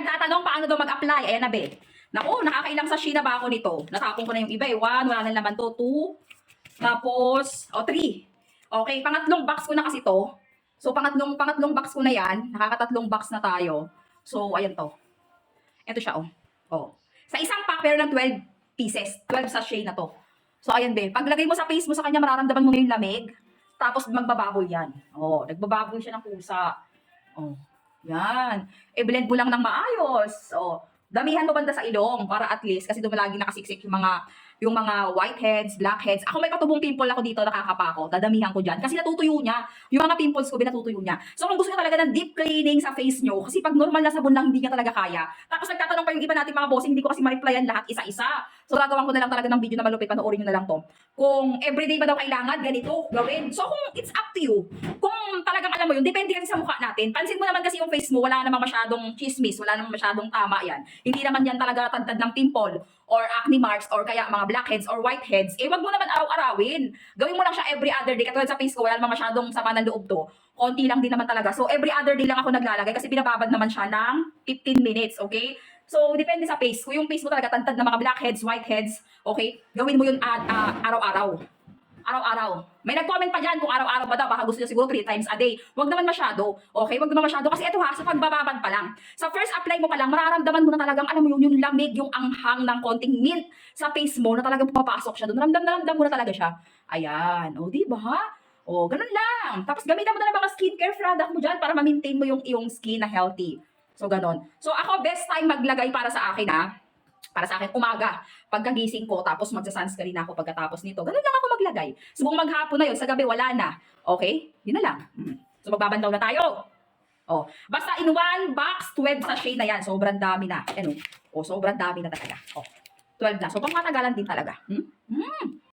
nagtatanong paano daw mag-apply. Ayan na, be. Naku, nakakailang sachet na ba ako nito? Natapon ko na yung iba eh. 1, wala na naman to. 2, tapos, 3. Okay, pangatlong box ko na kasi to. So, pangatlong box ko na yan. Nakakatatlong box na tayo. So, ayan to. Ito siya, oh. Oh. Sa isang pack, meron ng 12 pieces. 12 sachet na to. So, ayan, be. Paglagay mo sa face mo sa kanya, mararamdaman mo na yung lamig. Tapos, magbababoy yan. Oh, nagbababoy siya ng kusa. Oh, yan. I-blend mo lang ng maayos. Oh, damihan mo banda sa ilong para at least, kasi doon lagi nakasiksik yung mga whiteheads, blackheads. Ako may patubong pimple ako dito, nakakapa ako. Dadamihan ko dyan. Kasi natutuyo niya. Yung mga pimples ko, binatutuyo niya. So kung gusto niyo talaga ng deep cleaning sa face nyo, kasi pag normal na sabon lang, hindi niya talaga kaya. Tapos nagtatanong pa yung iba natin mga bossing, hindi ko kasi ma-replyan lahat isa-isa. So gagawan ko na lang talaga ng video na malupit, panoorin nyo na lang to. Kung everyday ba daw kailangan, ganito, gawin. So kung it's up to you, kung talagang alam mo yun, depende kasi sa mukha natin. Pansin mo naman kasi yung face mo, wala namang masyadong chismis, wala namang masyadong tama yan. Hindi naman yan talaga tantad ng pimple or acne marks or kaya mga blackheads or whiteheads. Eh wag mo naman araw-arawin. Gawin mo lang siya every other day. Katulad sa face ko, wala namang masyadong sama ng loob to. Konti lang din naman talaga. So every other day lang ako naglalagay kasi binababad naman siya ng 15 minutes, okay? So, depende sa face. Kung yung face mo talaga tantad na mga blackheads, whiteheads, okay? Gawin mo yun araw-araw. Araw-araw. May nag-comment pa dyan kung araw-araw ba daw. Baka gusto nyo siguro 3 times a day. Huwag naman masyado. Okay? Huwag naman masyado. Kasi ito ha, sa pagbababad pa lang. Sa first apply mo pa lang, mararamdaman mo na talagang, alam mo yun, yung lamig, yung anghang ng konting mint sa face mo na talagang pumapasok siya doon. Ramdam mo na talaga siya. Ayan. O, diba? O, ganun lang. Tapos gamitan mo na ng mga skincare product mo dyan para ma-maintain mo yung iyong skin na healthy. So, ganun. So, ako, best time maglagay para sa akin ha. Para sa akin, umaga, pagkagising ko, tapos magsa-sunscreen ako pagkatapos nito. Ganun lang ako maglagay. Subong maghapon na yun, sa gabi wala na. Okay? Yun na lang. So magbabandaw na tayo. Oh, basta in one box, 12 sachet na yan. Sobrang dami na. Ano? Oh, sobrang dami na talaga. Oh, 12 na. So pangmatagalan din talaga.